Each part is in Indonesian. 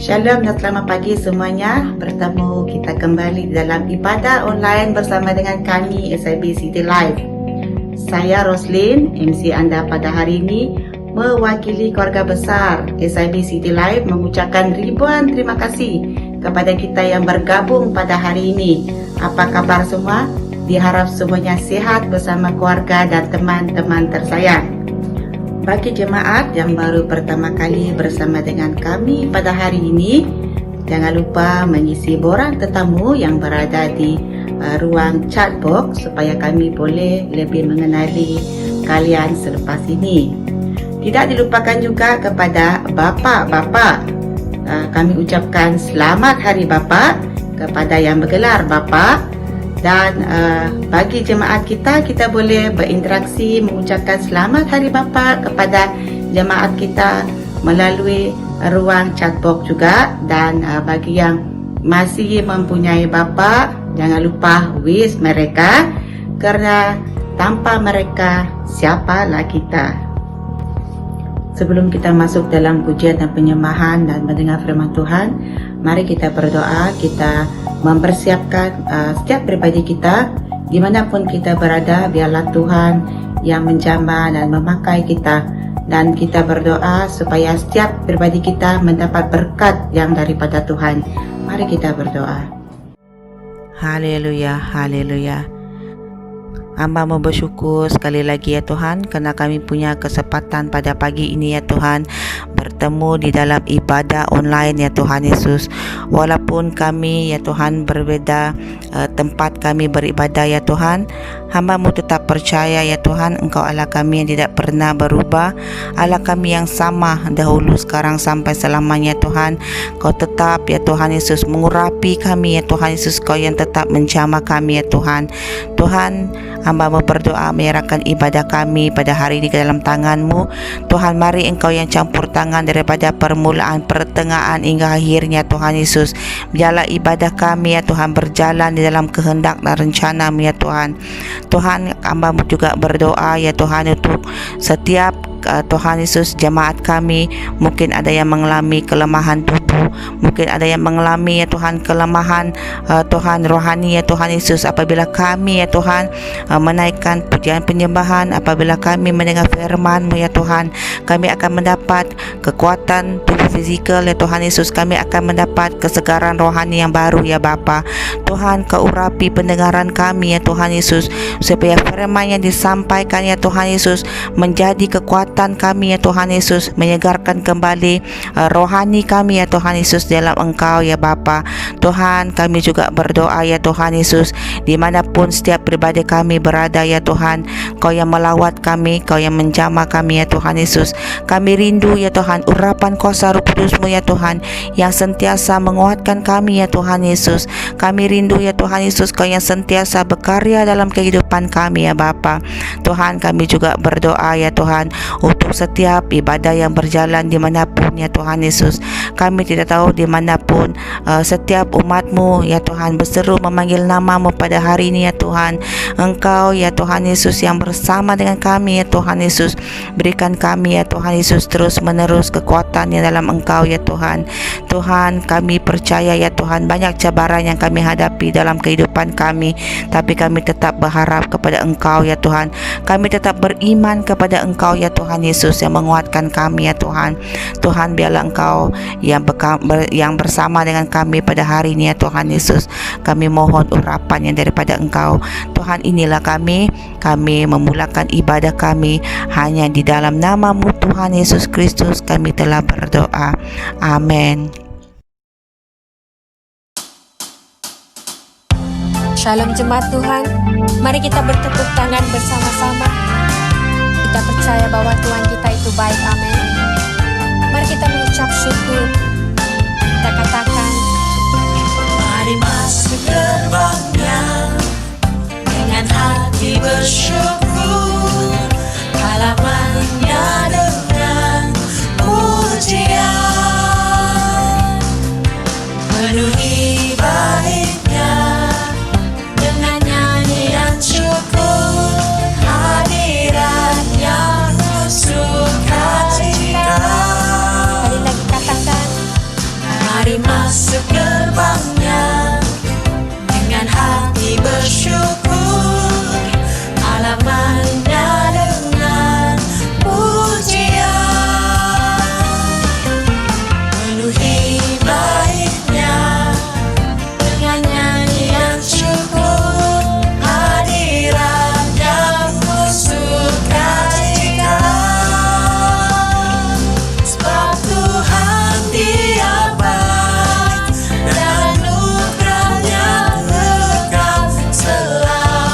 Shalom dan selamat pagi semuanya. Bertemu kita kembali dalam ibadah online bersama dengan kami SIB City Life. Saya Roslyn, MC anda pada hari ini, mewakili keluarga besar SIB City Life mengucapkan ribuan terima kasih kepada kita yang bergabung pada hari ini. Apa kabar semua? Diharap semuanya sehat bersama keluarga dan teman-teman tersayang. Bagi jemaat yang baru pertama kali bersama dengan kami pada hari ini, jangan lupa mengisi borang tetamu yang berada di ruang chat box supaya kami boleh lebih mengenali kalian selepas ini. Tidak dilupakan juga kepada bapa-bapa. Kami ucapkan selamat Hari Bapa kepada yang bergelar bapa. Dan bagi jemaat kita boleh berinteraksi mengucapkan selamat Hari Bapa kepada jemaat kita melalui ruang chatbox juga. Dan bagi yang masih mempunyai bapa, jangan lupa wish mereka, kerana tanpa mereka siapalah kita. Sebelum kita masuk dalam pujian dan penyembahan dan mendengar firman Tuhan, mari kita berdoa. Kita mempersiapkan setiap pribadi kita, dimanapun kita berada, biarlah Tuhan yang menjamah dan memakai kita. Dan kita berdoa supaya setiap pribadi kita mendapat berkat yang daripada Tuhan. Mari kita berdoa. Haleluya, haleluya. Hamba mau bersyukur sekali lagi ya Tuhan, kerana kami punya kesempatan pada pagi ini ya Tuhan, bertemu di dalam ibadah online ya Tuhan Yesus. Walaupun kami ya Tuhan berbeza tempat kami beribadah ya Tuhan, hamba-Mu tetap percaya ya Tuhan, Engkau Allah kami yang tidak pernah berubah, Allah kami yang sama dahulu, sekarang sampai selamanya Tuhan. Kau tetap ya Tuhan Yesus mengurapi kami ya Tuhan Yesus, Kau yang tetap menjamah kami ya Tuhan. Tuhan, hamba-Mu berdoa menyerahkan ibadah kami pada hari ini ke dalam tangan-Mu. Tuhan, mari Engkau yang campur tangan daripada permulaan, pertengahan hingga akhirnya Tuhan Yesus. Biarlah ibadah kami ya Tuhan berjalan di dalam kehendak dan rencana-Mu ya Tuhan. Tuhan, hamba-Mu juga berdoa ya Tuhan untuk setiap Tuhan Yesus jemaat kami, mungkin ada yang mengalami kelemahan tubuh, mungkin ada yang mengalami ya Tuhan kelemahan Tuhan rohani ya Tuhan Yesus. Apabila kami ya Tuhan menaikkan pujian penyembahan, apabila kami mendengar firman-Mu ya Tuhan, kami akan mendapat kekuatan tubuh fizikal ya Tuhan Yesus. Kami akan mendapat kesegaran rohani yang baru ya Bapa. Tuhan, Kau urapi pendengaran kami ya Tuhan Yesus, supaya firman yang disampaikan ya Tuhan Yesus menjadi kekuatan kami ya Tuhan Yesus, menyegarkan kembali rohani kami ya Tuhan Yesus dalam Engkau ya Bapa. Tuhan, kami juga berdoa ya Tuhan Yesus, dimanapun setiap pribadi kami berada ya Tuhan, Kau yang melawat kami, Kau yang menjamah kami ya Tuhan Yesus. Kami rindu ya Tuhan urapan kuasa Roh Kudus-Mu ya Tuhan, yang sentiasa menguatkan kami ya Tuhan Yesus. Kami rindu ya Tuhan Yesus, Kau yang sentiasa berkarya dalam kehidupan kami ya Bapa. Tuhan, kami juga berdoa ya Tuhan untuk setiap ibadah yang berjalan dimanapun ya Tuhan Yesus. Kami tidak tahu dimanapun setiap umat-Mu ya Tuhan berseru memanggil nama-Mu pada hari ini ya Tuhan. Engkau ya Tuhan Yesus yang bersama dengan kami ya Tuhan Yesus. Berikan kami ya Tuhan Yesus terus menerus kekuatan yang dalam Engkau ya Tuhan. Tuhan, kami percaya ya Tuhan banyak cabaran yang kami hadapi dalam kehidupan kami, tapi kami tetap berharap kepada Engkau ya Tuhan. Kami tetap beriman kepada Engkau ya Tuhan Yesus yang menguatkan kami ya Tuhan. Tuhan, biarlah Engkau yang bersama dengan kami pada hari ini ya Tuhan Yesus. Kami mohon urapan yang daripada Engkau. Tuhan, inilah kami memulakan ibadah kami hanya di dalam nama-Mu Tuhan Yesus Kristus kami telah berdoa. Amin. Shalom jemaat Tuhan, mari kita bertepuk tangan bersama-sama. Kita percaya bahwa Tuhan kita itu baik, amin. Mari kita mengucap syukur. Kita katakan, mari masuk gerbangnya dengan hati bersyukur, halamannya dengan pujian, penuhi baitnya dengan nyanyian syukur, hadiratnya sukacita. kali lagi katakan, Mari masuk gerbangnya dengan hati bersyukur, alamannya dengan pujian. Penuhi baitnya dengan nyanyian syukur, hadiratnya penuh sukacita. Sebab Tuhan Dia baik dan anugerahnya kekal selamanya.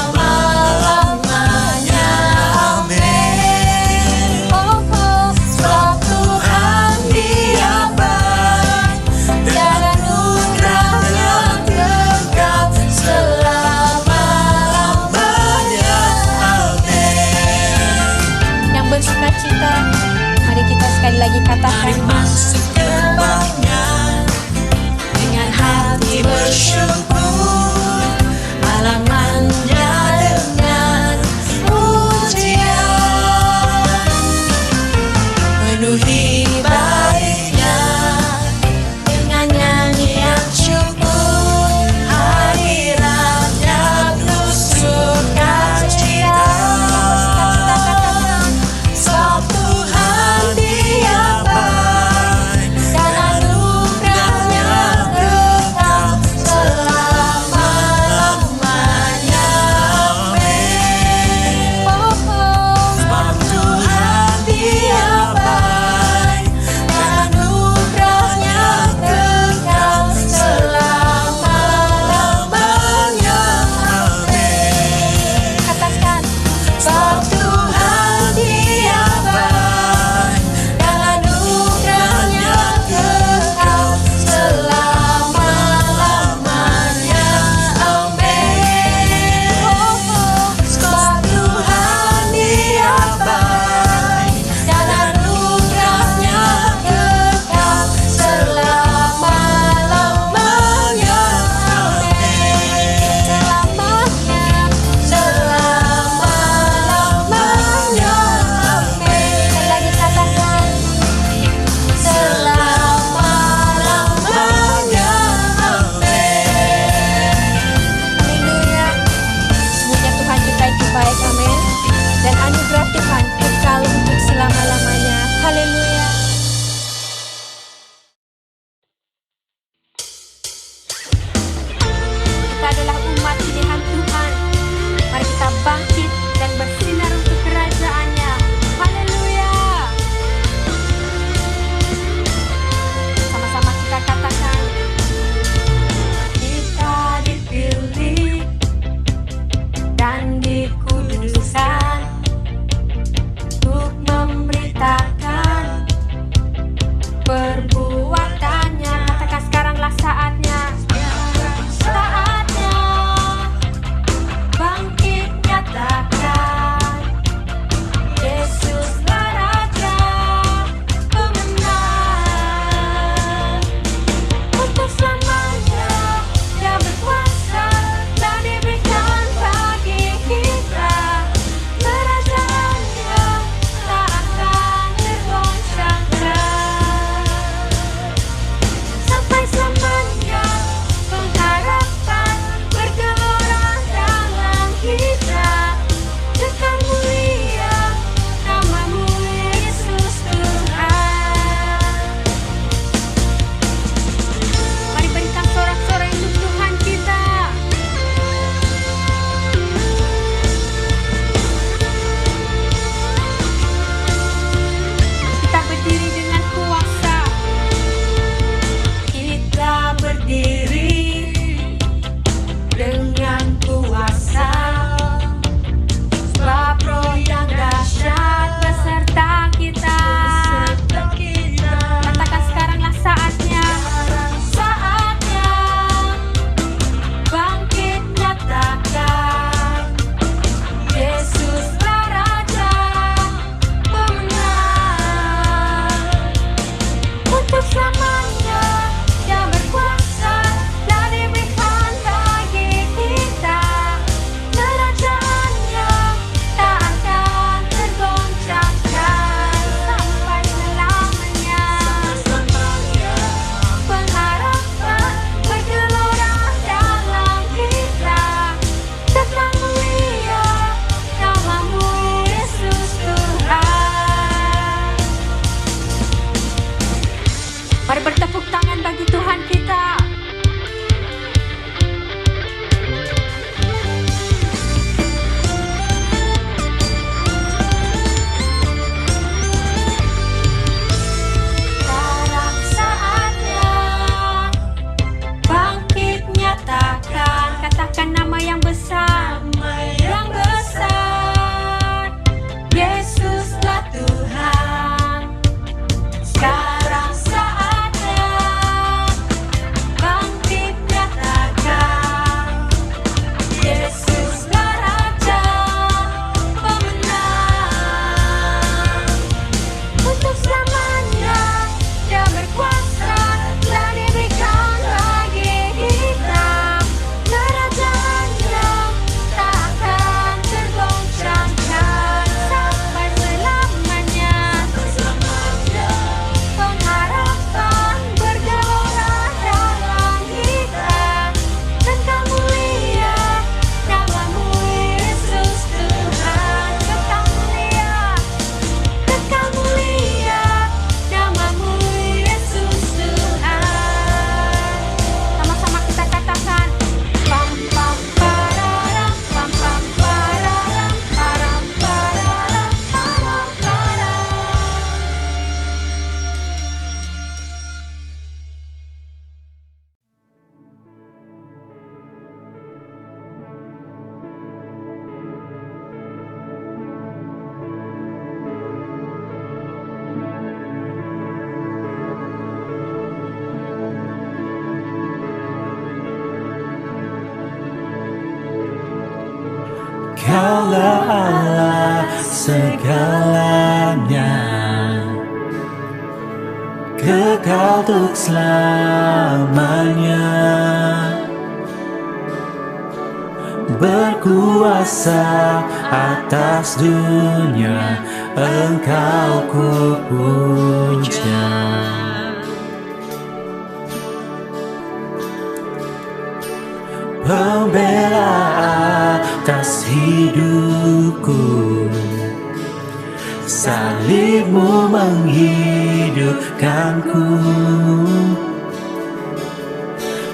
Bertepuk tangan bagi Tuhan kita. Sekarang saatnya bangkit nyatakan Katakan nama yang besar. nama yang besar, Yesuslah Tuhan. Sekarang saatnya bangkit nyatakan, Yesuslah Raja pemenang. Untuk selamanya Dia berkuasa, telah diberikan bagi kita. Kerajaannya tak akan tergoncangkan sampai selamanya. Pengharapan bergelora dalam kita. Kekal mulia namamu Yesus Tuhan. Kekal mulia namamu Yesus Tuhan. Sama-sama kita katakan, pam pam pararam, pam pam pararam, param pararam, param param. Kaulah Allah segalanya, kekal untuk selamanya, berkuasa atas dunia, Engkau ku puja. Pembela atas hidupku, salibmu menghidupkanku,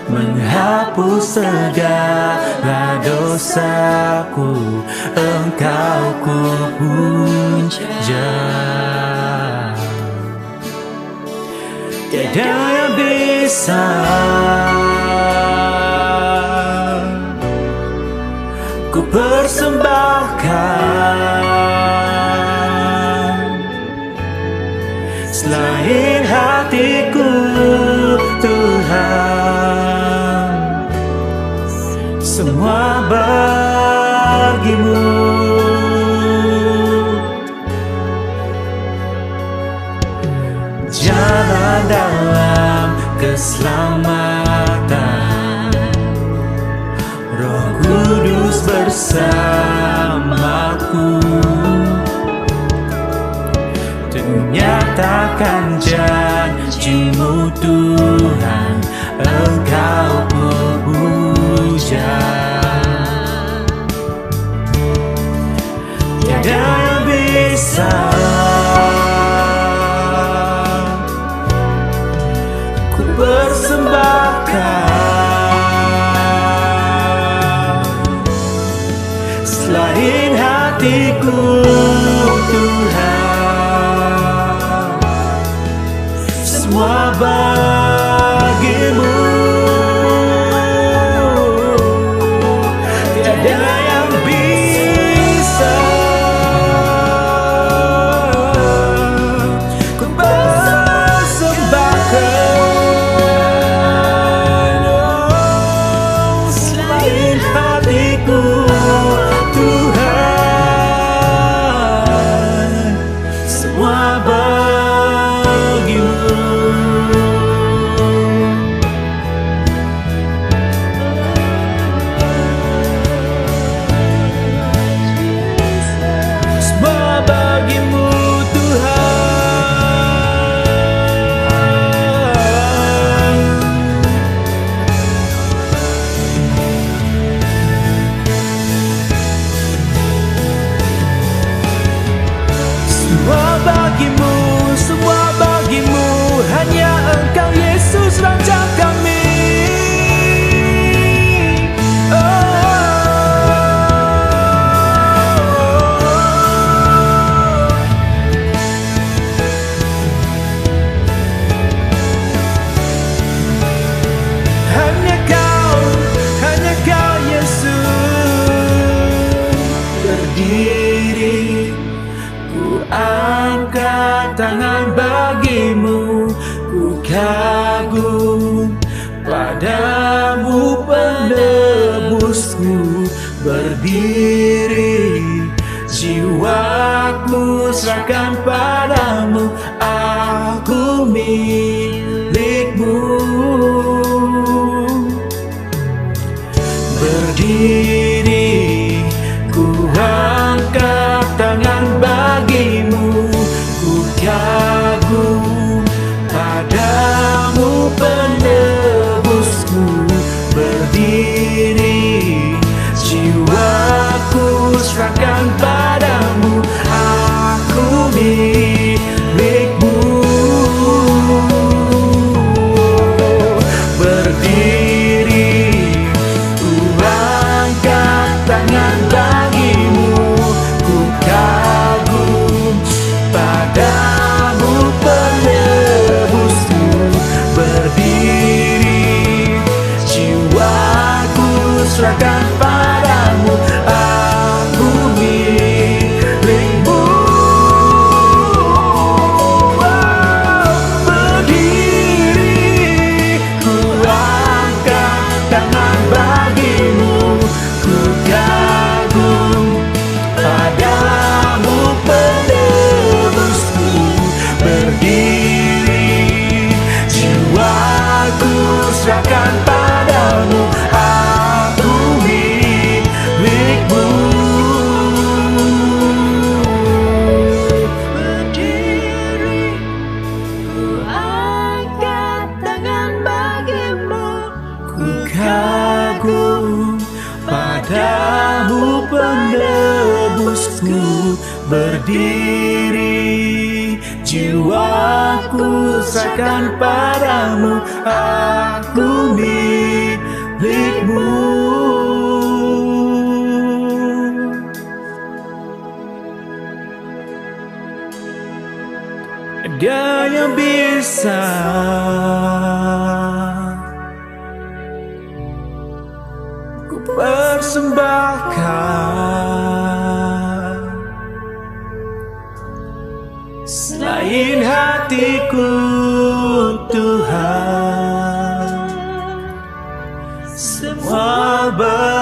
menghapus segala dosaku, Engkau ku puja. Tiada yang bisa ku persembahkan selain hatiku, Tuhan. Semua bagimu. Jalan dalam keselamatan, Roh Kudus bersamaku, nyatakan janji-Mu Tuhan, Engkau ku puja. Tiada yang bisa ku persembahkan selain hatiku, Tuhan. Semua bagimu. Tiada yang bisa ku persembahkan, oh, selain hatiku, Tuhan. Semua bagimu. penebusku berdiri, jiwaku serahkan padamu, aku milikmu. Berdiri, ku angkat tangan bagimu, ku kagum padamu penebusku. Berdiri, jiwaku serahkan padamu, aku milikmu. Berdiri, ku angkat tangan bagimu, ku kagum padamu penebusku. Berdiri, jiwaku serahkan padamu, aku milikmu. Berdiri, ku angkat tangan bagimu, ku kagum padamu penebusku. Berdiri, jiwaku serahkan padamu, aku milikmu. Berdiri, ku angkat tangan bagimu, ku kagum padamu penebusku. Berdiri, jiwaku serahkan padamu, aku milikmu. Dia yang bisa ku persembahkan selain hatiku, Tuhan, semua bagimu.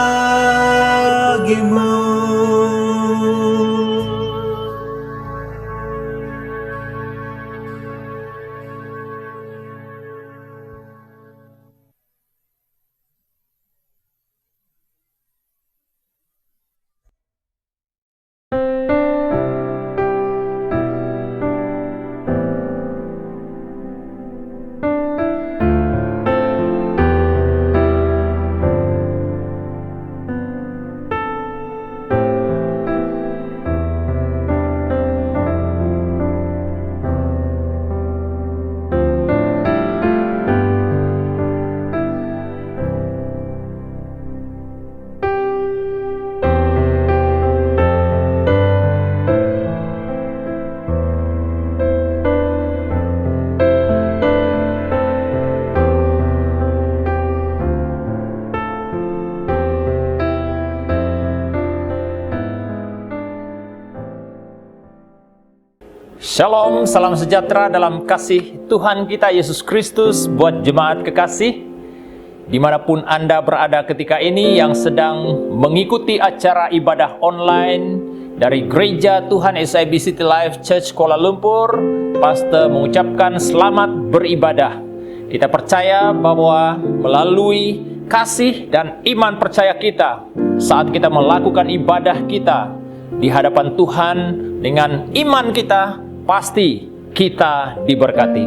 Shalom, salam sejahtera dalam kasih Tuhan kita Yesus Kristus buat jemaat kekasih dimanapun Anda berada ketika ini yang sedang mengikuti acara ibadah online dari Gereja Tuhan SIB City Life Church Kuala Lumpur. Pastor mengucapkan selamat beribadah. Kita percaya bahwa melalui kasih dan iman percaya kita saat kita melakukan ibadah kita di hadapan Tuhan dengan iman kita, pasti kita diberkati.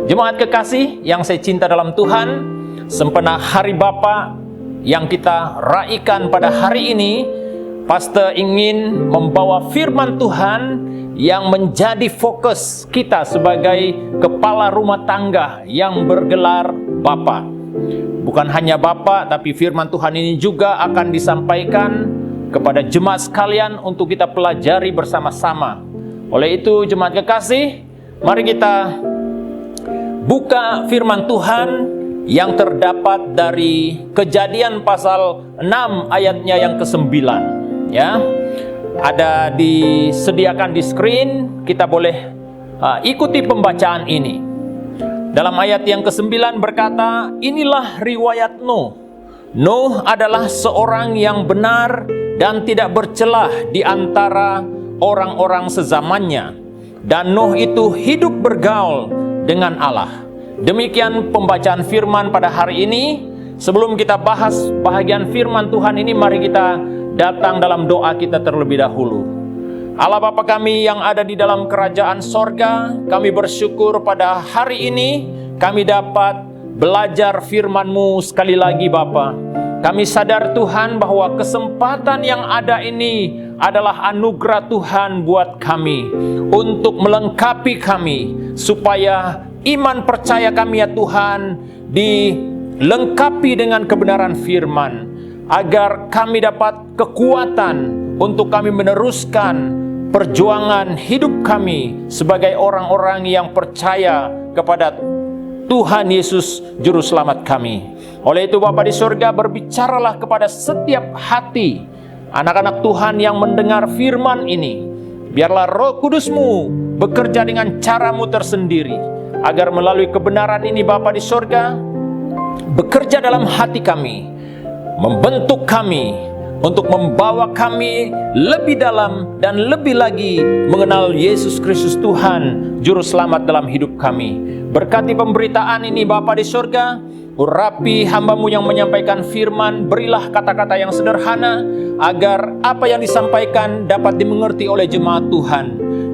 Jemaat kekasih yang saya cinta dalam Tuhan, sempena Hari Bapa yang kita raikan pada hari ini, Pastor ingin membawa firman Tuhan yang menjadi fokus kita sebagai kepala rumah tangga yang bergelar Bapa. Bukan hanya Bapa, tapi firman Tuhan ini juga akan disampaikan kepada jemaat sekalian untuk kita pelajari bersama-sama. Oleh itu, jemaat kekasih, mari kita buka firman Tuhan yang terdapat dari Kejadian pasal 6 ayatnya yang ke-9. Ya, ada disediakan di screen, kita boleh ikuti pembacaan ini. Dalam ayat yang ke-9 berkata, inilah riwayat Nuh, Nuh adalah seorang yang benar dan tidak bercelah di antara orang-orang sezamannya. Dan Nuh itu hidup bergaul dengan Allah. Demikian pembacaan firman pada hari ini. Sebelum kita bahas bahagian firman Tuhan ini, mari kita datang dalam doa kita terlebih dahulu. Allah Bapa kami yang ada di dalam kerajaan sorga, kami bersyukur pada hari ini kami dapat belajar firman-Mu sekali lagi Bapa. Kami sadar Tuhan bahwa kesempatan yang ada ini adalah anugerah Tuhan buat kami untuk melengkapi kami supaya iman percaya kami ya Tuhan dilengkapi dengan kebenaran firman, agar kami dapat kekuatan untuk kami meneruskan perjuangan hidup kami sebagai orang-orang yang percaya kepada Tuhan Yesus Juru Selamat kami. Oleh itu Bapa di surga, berbicaralah kepada setiap hati anak-anak Tuhan yang mendengar firman ini. Biarlah Roh Kudus-Mu bekerja dengan cara-Mu tersendiri, agar melalui kebenaran ini Bapa di surga bekerja dalam hati kami, membentuk kami untuk membawa kami lebih dalam dan lebih lagi mengenal Yesus Kristus Tuhan Juru Selamat dalam hidup kami. Berkati pemberitaan ini Bapa di surga, urapi hamba-Mu yang menyampaikan firman, berilah kata-kata yang sederhana, agar apa yang disampaikan dapat dimengerti oleh jemaat Tuhan.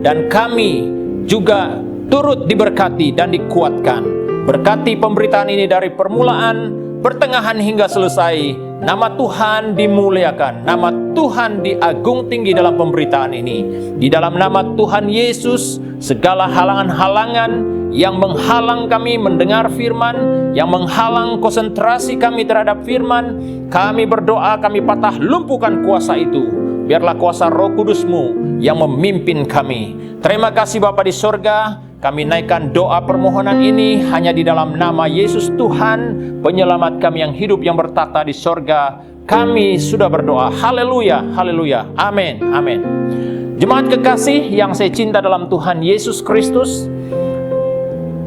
Dan kami juga turut diberkati dan dikuatkan. Berkati pemberitaan ini dari permulaan, pertengahan hingga selesai. Nama Tuhan dimuliakan, nama Tuhan diagung tinggi dalam pemberitaan ini. Di dalam nama Tuhan Yesus, segala halangan-halangan yang menghalang kami mendengar firman, yang menghalang konsentrasi kami terhadap firman, kami berdoa, kami patah lumpuhkan kuasa itu. Biarlah kuasa Roh Kudus-Mu yang memimpin kami. Terima kasih Bapa di sorga. Kami naikkan doa permohonan ini hanya di dalam nama Yesus Tuhan, penyelamat kami yang hidup yang bertata di sorga. Kami sudah berdoa. Haleluya, haleluya. Amin, amin. Jemaat kekasih yang saya cinta dalam Tuhan Yesus Kristus,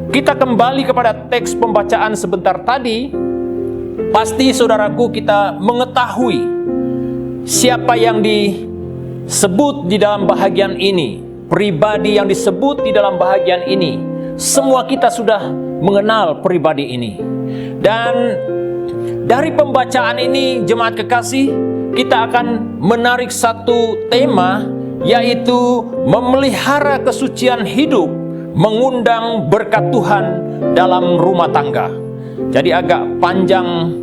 kita kembali kepada teks pembacaan sebentar tadi. Pasti saudaraku kita mengetahui siapa yang disebut di dalam bahagian ini. Pribadi yang disebut di dalam bahagian ini, semua kita sudah mengenal pribadi ini. Dan dari pembacaan ini, jemaat kekasih, kita akan menarik satu tema, yaitu memelihara kesucian hidup, mengundang berkat Tuhan dalam rumah tangga. Jadi agak panjang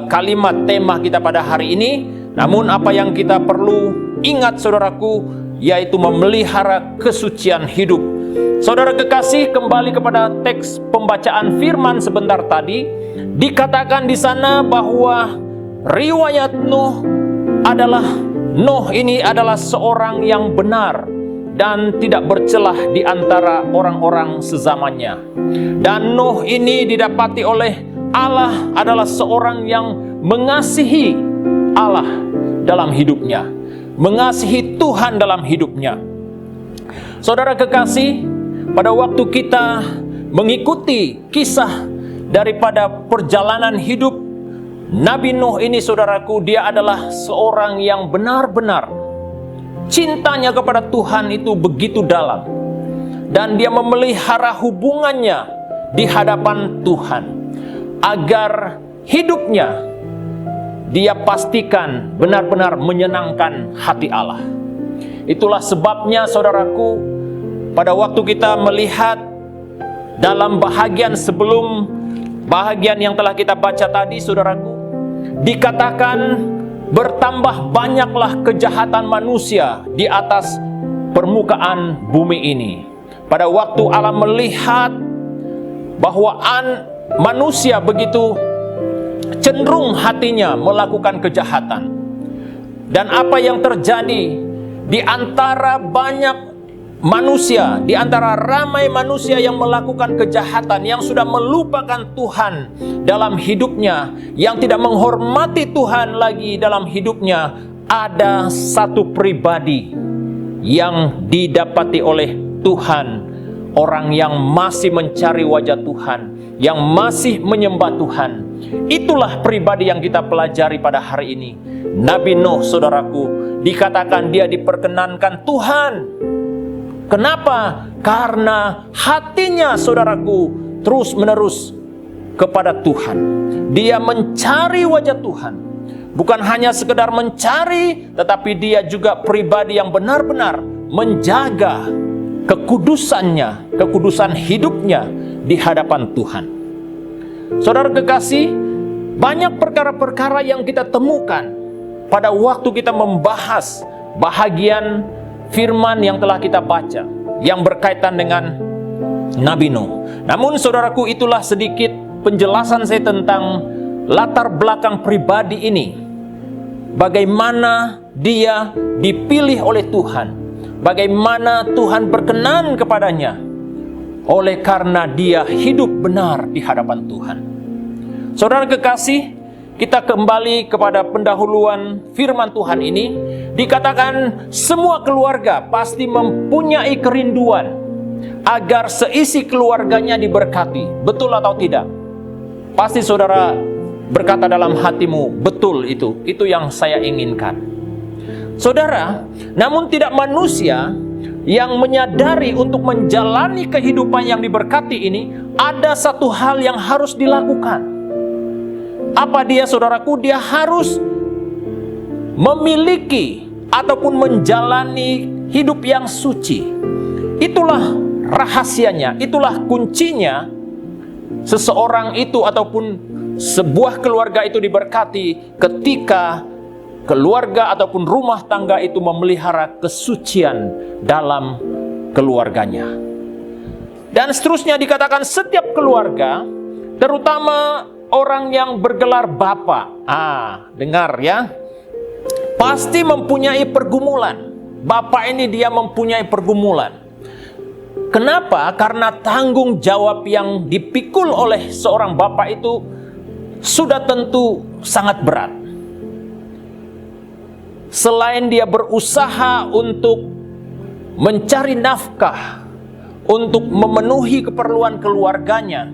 kalimat tema kita pada hari ini, namun apa yang kita perlu ingat saudaraku, yaitu memelihara kesucian hidup. Saudara kekasih, kembali kepada teks pembacaan firman sebentar tadi, dikatakan di sana bahwa riwayat Nuh ini adalah seorang yang benar dan tidak bercelah di antara orang-orang sezamannya. Dan Nuh ini didapati oleh Allah adalah seorang yang mengasihi Allah dalam hidupnya, mengasihi Tuhan dalam hidupnya. Saudara kekasih, pada waktu kita mengikuti kisah daripada perjalanan hidup Nabi Nuh ini, saudaraku, dia adalah seorang yang benar-benar cintanya kepada Tuhan itu begitu dalam, dan dia memelihara hubungannya di hadapan Tuhan, agar hidupnya dia pastikan benar-benar menyenangkan hati Allah. Itulah sebabnya saudaraku, pada waktu kita melihat dalam bahagian sebelum bahagian yang telah kita baca tadi, saudaraku, dikatakan bertambah banyaklah kejahatan manusia di atas permukaan bumi ini. Pada waktu Allah melihat bahwa manusia begitu cenderung hatinya melakukan kejahatan, dan apa yang terjadi di antara banyak manusia, di antara ramai manusia yang melakukan kejahatan, yang sudah melupakan Tuhan dalam hidupnya, yang tidak menghormati Tuhan lagi dalam hidupnya, ada satu pribadi yang didapati oleh Tuhan, orang yang masih mencari wajah Tuhan, yang masih menyembah Tuhan. Itulah pribadi yang kita pelajari pada hari ini. Nabi Nuh, saudaraku, dikatakan dia diperkenankan Tuhan. Kenapa? Karena hatinya, saudaraku, terus-menerus kepada Tuhan. Dia mencari wajah Tuhan. Bukan hanya sekedar mencari, tetapi dia juga pribadi yang benar-benar menjaga kekudusannya, kekudusan hidupnya di hadapan Tuhan. Saudara kekasih, banyak perkara-perkara yang kita temukan pada waktu kita membahas bahagian firman yang telah kita baca, yang berkaitan dengan Nabi Nuh. Namun saudaraku, itulah sedikit penjelasan saya tentang latar belakang pribadi ini. Bagaimana dia dipilih oleh Tuhan, bagaimana Tuhan berkenan kepadanya, oleh karena dia hidup benar di hadapan Tuhan. Saudara kekasih, kita kembali kepada pendahuluan firman Tuhan ini. Dikatakan semua keluarga pasti mempunyai kerinduan agar seisi keluarganya diberkati. Betul atau tidak? Pasti saudara berkata dalam hatimu, betul itu yang saya inginkan. Saudara, namun tidak manusia yang menyadari untuk menjalani kehidupan yang diberkati ini, ada satu hal yang harus dilakukan. Apa dia, saudaraku? Dia harus memiliki ataupun menjalani hidup yang suci. Itulah rahasianya, itulah kuncinya seseorang itu ataupun sebuah keluarga itu diberkati ketika keluarga ataupun rumah tangga itu memelihara kesucian dalam keluarganya. Dan seterusnya dikatakan setiap keluarga, terutama orang yang bergelar bapa, dengar ya, pasti mempunyai pergumulan. Bapak ini dia mempunyai pergumulan. Kenapa? Karena tanggung jawab yang dipikul oleh seorang bapak itu sudah tentu sangat berat. Selain dia berusaha untuk mencari nafkah, untuk memenuhi keperluan keluarganya,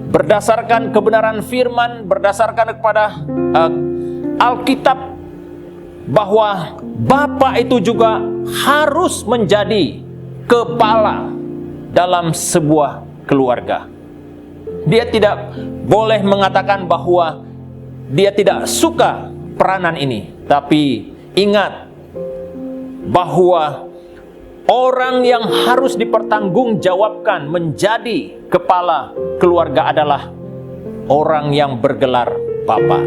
berdasarkan kebenaran firman, berdasarkan kepada Alkitab, bahwa bapak itu juga harus menjadi kepala dalam sebuah keluarga. Dia tidak boleh mengatakan bahwa dia tidak suka peranan ini. Tapi ingat bahwa orang yang harus dipertanggungjawabkan menjadi kepala keluarga adalah orang yang bergelar bapak.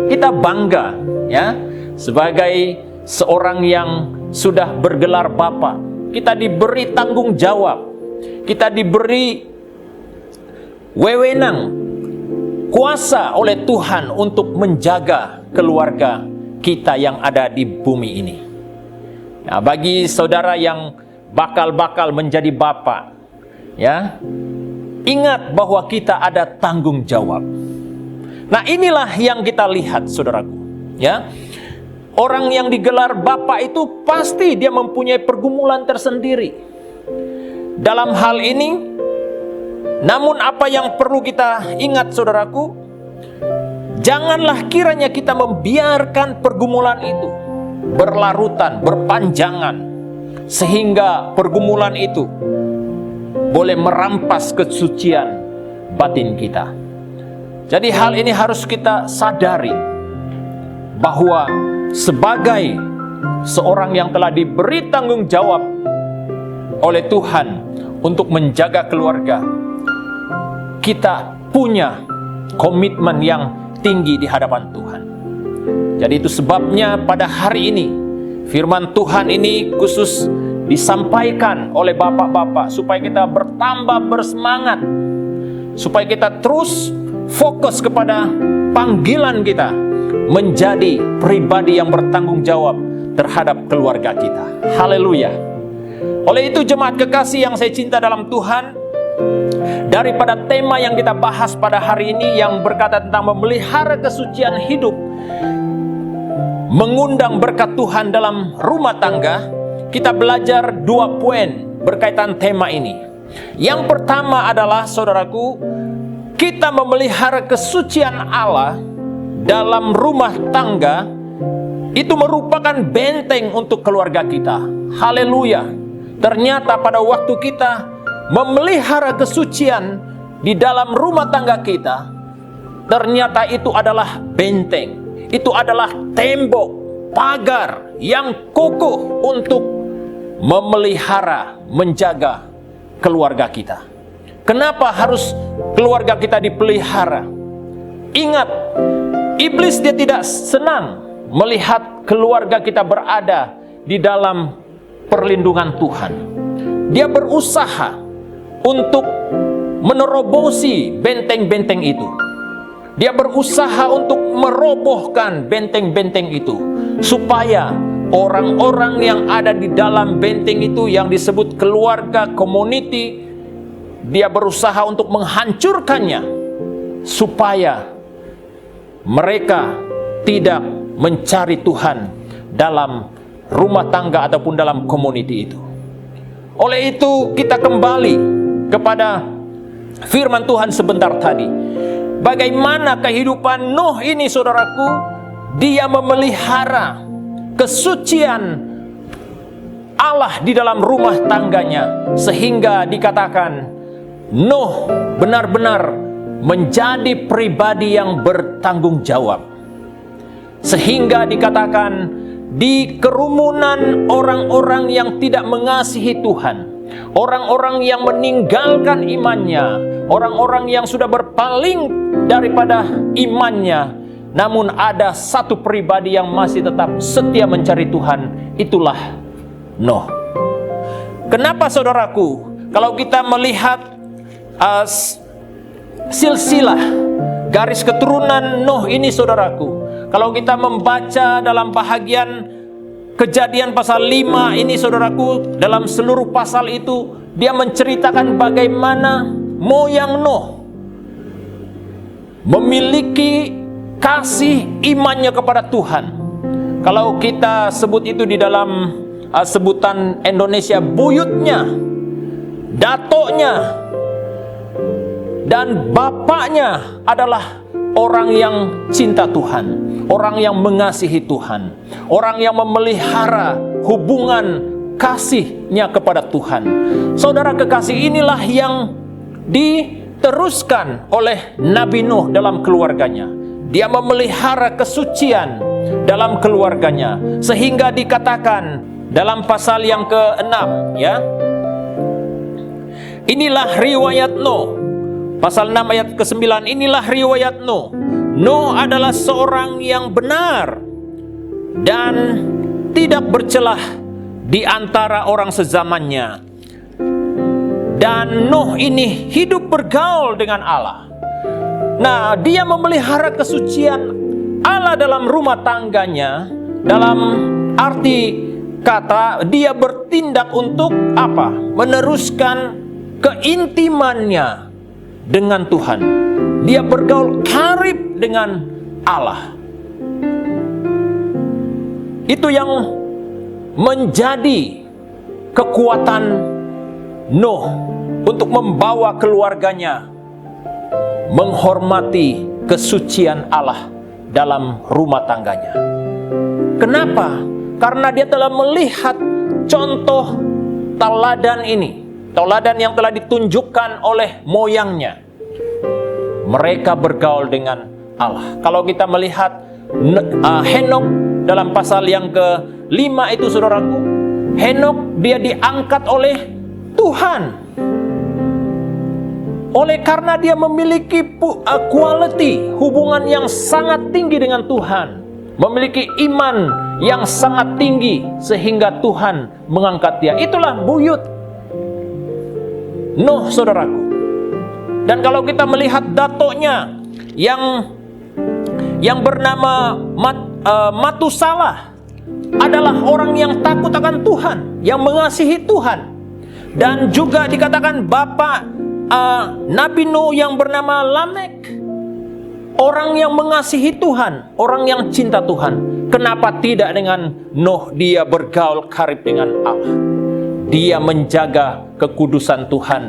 Kita bangga ya sebagai seorang yang sudah bergelar bapak. Kita diberi tanggung jawab. Kita diberi wewenang, kuasa oleh Tuhan untuk menjaga keluarga kita yang ada di bumi ini. Nah, bagi saudara yang bakal menjadi bapak, ya, ingat bahwa kita ada tanggung jawab. Nah, inilah yang kita lihat, saudaraku, ya. Orang yang digelar bapak itu pasti dia mempunyai pergumulan tersendiri dalam hal ini. Namun apa yang perlu kita ingat, saudaraku, janganlah kiranya kita membiarkan pergumulan itu berlarutan, berpanjangan, sehingga pergumulan itu boleh merampas kesucian batin kita. Jadi hal ini harus kita sadari, bahwa sebagai seorang yang telah diberi tanggung jawab oleh Tuhan untuk menjaga keluarga, kita punya komitmen yang tinggi di hadapan Tuhan. Jadi itu sebabnya pada hari ini firman Tuhan ini khusus disampaikan oleh bapak-bapak supaya kita bertambah bersemangat, supaya kita terus fokus kepada panggilan kita menjadi pribadi yang bertanggung jawab terhadap keluarga kita. Haleluya. Oleh itu jemaat kekasih yang saya cinta dalam Tuhan, daripada tema yang kita bahas pada hari ini yang berkata tentang memelihara kesucian hidup, mengundang berkat Tuhan dalam rumah tangga, kita belajar 2 poin berkaitan tema ini. Yang pertama adalah, saudaraku, kita memelihara kesucian Allah dalam rumah tangga. Itu merupakan benteng untuk keluarga kita. Haleluya. Ternyata pada waktu kita memelihara kesucian di dalam rumah tangga kita, ternyata itu adalah benteng. Itu adalah tembok, pagar yang kokoh untuk memelihara, menjaga keluarga kita. Kenapa harus keluarga kita dipelihara? Ingat, iblis dia tidak senang melihat keluarga kita berada di dalam perlindungan Tuhan. Dia berusaha untuk menerobosi benteng-benteng itu. Dia berusaha untuk merobohkan benteng-benteng itu, supaya orang-orang yang ada di dalam benteng itu yang disebut keluarga, community, dia berusaha untuk menghancurkannya, supaya mereka tidak mencari Tuhan dalam rumah tangga ataupun dalam community itu. Oleh itu kita kembali kepada firman Tuhan sebentar tadi. Bagaimana kehidupan Nuh ini, saudaraku, dia memelihara kesucian Allah di dalam rumah tangganya, sehingga dikatakan Nuh benar-benar menjadi pribadi yang bertanggung jawab. Sehingga dikatakan di kerumunan orang-orang yang tidak mengasihi Tuhan, orang-orang yang meninggalkan imannya, orang-orang yang sudah berpaling daripada imannya, namun ada satu pribadi yang masih tetap setia mencari Tuhan, itulah Nuh. Kenapa, saudaraku? Kalau kita melihat silsilah garis keturunan Nuh ini, saudaraku, kalau kita membaca dalam bahagian Kejadian pasal 5 ini, saudaraku, dalam seluruh pasal itu dia menceritakan bagaimana moyang Nuh memiliki kasih imannya kepada Tuhan. Kalau kita sebut itu di dalam sebutan Indonesia, buyutnya, datuknya, dan bapaknya adalah orang yang cinta Tuhan, orang yang mengasihi Tuhan, orang yang memelihara hubungan kasihnya kepada Tuhan. Saudara kekasih, inilah yang diteruskan oleh Nabi Nuh dalam keluarganya. Dia memelihara kesucian dalam keluarganya, sehingga dikatakan dalam pasal yang ke-6, ya. Inilah riwayat Nuh. Pasal 6 ayat ke-9, inilah riwayat Nuh. Nuh adalah seorang yang benar dan tidak bercelah di antara orang sezamannya. Dan Nuh ini hidup bergaul dengan Allah. Nah, dia memelihara kesucian Allah dalam rumah tangganya. Dalam arti kata, dia bertindak untuk apa? Meneruskan keintimannya dengan Tuhan. Dia bergaul karib dengan Allah. Itu yang menjadi kekuatan Nuh untuk membawa keluarganya menghormati kesucian Allah dalam rumah tangganya. Kenapa? Karena dia telah melihat contoh teladan ini. Teladan yang telah ditunjukkan oleh moyangnya. Mereka bergaul dengan Allah. Kalau kita melihat Henok dalam pasal yang ke-5 itu, saudaraku, Henok dia diangkat oleh Tuhan. Oleh karena dia memiliki quality, hubungan yang sangat tinggi dengan Tuhan, memiliki iman yang sangat tinggi, sehingga Tuhan mengangkat dia. Itulah buyut Nuh, saudaraku. Dan kalau kita melihat datuknya yang bernama Matusalah, adalah orang yang takut akan Tuhan, yang mengasihi Tuhan. Dan juga dikatakan bapak Nabi Nuh yang bernama Lamek, orang yang mengasihi Tuhan, orang yang cinta Tuhan. Kenapa tidak dengan Nuh? Dia bergaul karib dengan Allah. Dia menjaga kekudusan Tuhan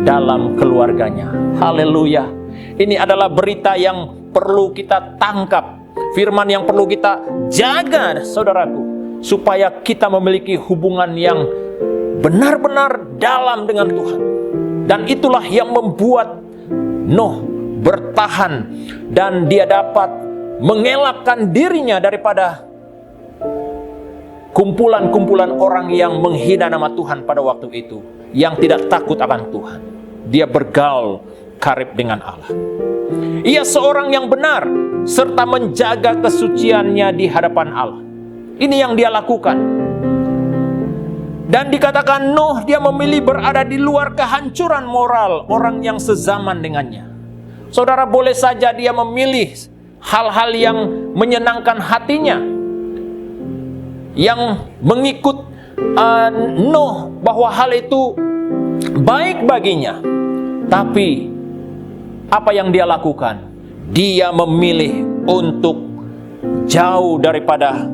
dalam keluarganya. Haleluya. Ini adalah berita yang perlu kita tangkap. Firman yang perlu kita jaga, saudaraku. Supaya kita memiliki hubungan yang benar-benar dalam dengan Tuhan. Dan itulah yang membuat Nuh bertahan. Dan dia dapat mengelakkan dirinya daripada kumpulan-kumpulan orang yang menghina nama Tuhan pada waktu itu, yang tidak takut akan Tuhan. Dia bergaul karib dengan Allah. Ia seorang yang benar serta menjaga kesuciannya di hadapan Allah. Ini yang dia lakukan. Dan dikatakan Nuh, dia memilih berada di luar kehancuran moral orang yang sezaman dengannya. Saudara, boleh saja dia memilih hal-hal yang menyenangkan hatinya, yang mengikut Nuh bahwa hal itu baik baginya. Tapi apa yang dia lakukan? Dia memilih untuk jauh daripada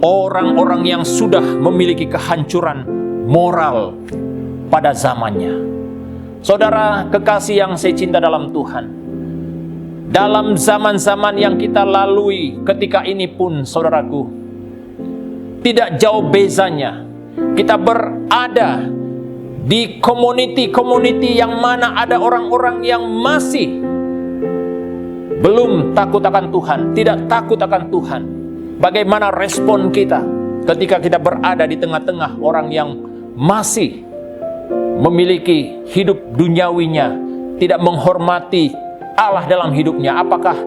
orang-orang yang sudah memiliki kehancuran moral pada zamannya. Saudara kekasih yang saya cinta dalam Tuhan, dalam zaman-zaman yang kita lalui ketika ini pun, saudaraku, tidak jauh bezanya. Kita berada di community yang mana ada orang-orang yang masih belum takut akan Tuhan, tidak takut akan Tuhan. Bagaimana respon kita ketika kita berada di tengah-tengah orang yang masih memiliki hidup duniawinya, tidak menghormati Allah dalam hidupnya? Apakah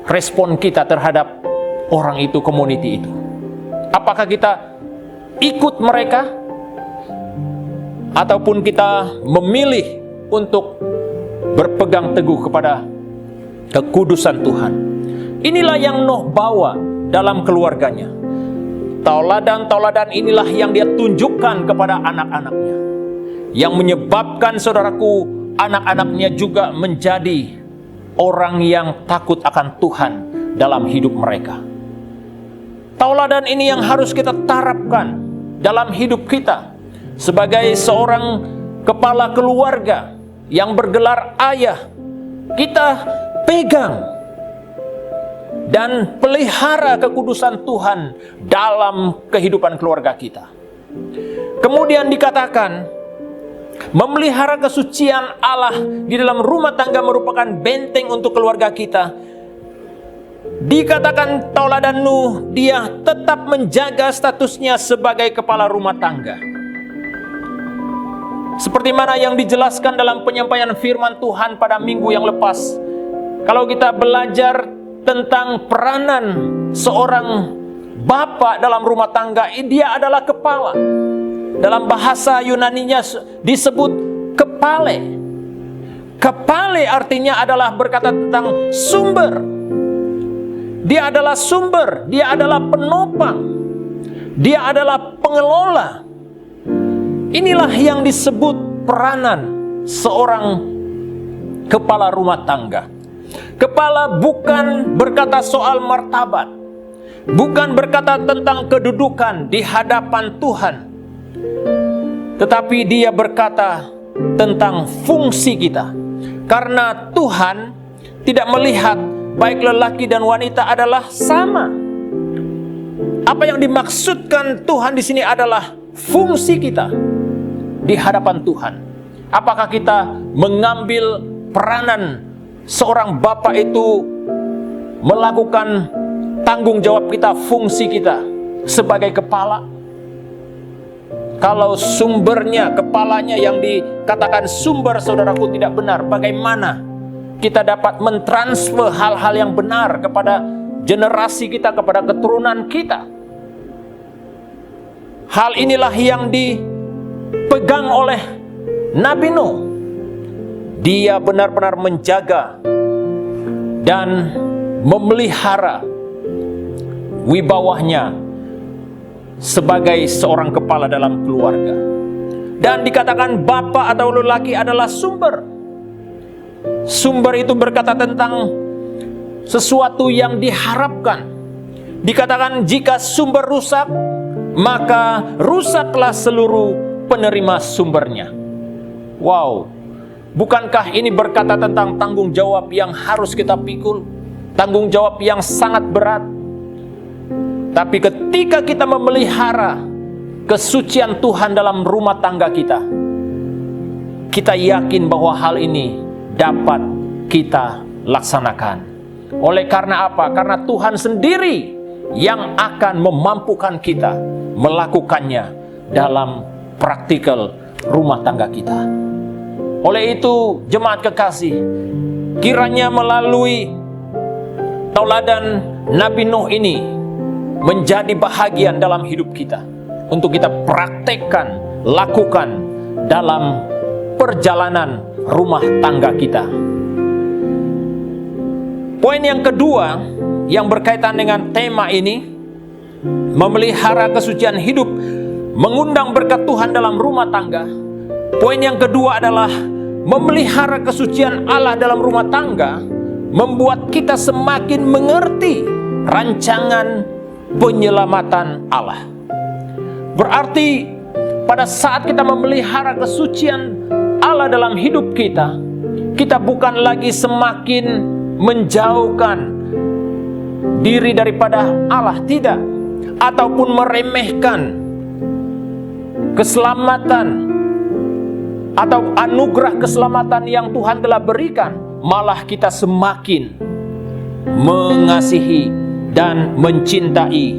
respon kita terhadap orang itu, community itu? Apakah kita ikut mereka? Ataupun kita memilih untuk berpegang teguh kepada kekudusan Tuhan? Inilah yang Nuh bawa dalam keluarganya. Tauladan-tauladan inilah yang dia tunjukkan kepada anak-anaknya, yang menyebabkan, saudaraku, anak-anaknya juga menjadi orang yang takut akan Tuhan dalam hidup mereka. Tauladan ini yang harus kita terapkan dalam hidup kita sebagai seorang kepala keluarga yang bergelar ayah. Kita pegang dan pelihara kekudusan Tuhan dalam kehidupan keluarga kita. Kemudian dikatakan, memelihara kesucian Allah di dalam rumah tangga merupakan benteng untuk keluarga kita. Dikatakan tauladan Nuh, dia tetap menjaga statusnya sebagai kepala rumah tangga. Seperti mana yang dijelaskan dalam penyampaian firman Tuhan pada minggu yang lepas. Kalau kita belajar tentang peranan seorang bapak dalam rumah tangga, dia adalah kepala. Dalam bahasa Yunaninya disebut kepale. Kepale artinya adalah berkata tentang sumber. Dia adalah sumber, dia adalah penopang, dia adalah pengelola. Inilah yang disebut peranan seorang kepala rumah tangga. Kepala bukan berkata soal martabat, bukan berkata tentang kedudukan di hadapan Tuhan, tetapi dia berkata tentang fungsi kita. Karena Tuhan tidak melihat baik lelaki dan wanita adalah sama. Apa yang dimaksudkan Tuhan di sini adalah fungsi kita di hadapan Tuhan. Apakah kita mengambil peranan seorang bapak itu melakukan tanggung jawab kita, fungsi kita sebagai kepala? Kalau sumbernya, kepalanya yang dikatakan sumber, saudaraku, tidak benar, bagaimana kita dapat mentransfer hal-hal yang benar kepada generasi kita, kepada keturunan kita? Hal inilah yang dipegang oleh Nabi Nuh. Dia benar-benar menjaga dan memelihara wibawahnya sebagai seorang kepala dalam keluarga. Dan dikatakan bapak atau lelaki adalah sumber. Sumber itu berkata tentang sesuatu yang diharapkan, Dikatakan jika sumber rusak, maka rusaklah seluruh penerima sumbernya. Wow, bukankah ini berkata tentang tanggung jawab yang harus kita pikul? Tanggung jawab yang sangat berat. Tapi ketika kita memelihara kesucian Tuhan dalam rumah tangga kita, kita yakin bahwa hal ini dapat kita laksanakan. Oleh karena apa? Karena Tuhan sendiri yang akan memampukan kita melakukannya dalam praktikal rumah tangga kita. Oleh itu, jemaat kekasih, kiranya melalui tauladan Nabi Nuh ini menjadi bahagian dalam hidup kita untuk kita praktekkan, lakukan dalam perjalanan rumah tangga kita. Poin yang kedua yang berkaitan dengan tema ini, memelihara kesucian hidup, mengundang berkat Tuhan dalam rumah tangga. Poin yang kedua adalah memelihara kesucian Allah dalam rumah tangga, membuat kita semakin mengerti rancangan penyelamatan Allah. Berarti pada saat kita memelihara kesucian Allah dalam hidup kita, kita bukan lagi semakin menjauhkan diri daripada Allah, tidak, ataupun meremehkan keselamatan atau anugerah keselamatan yang Tuhan telah berikan. Malah kita semakin mengasihi dan mencintai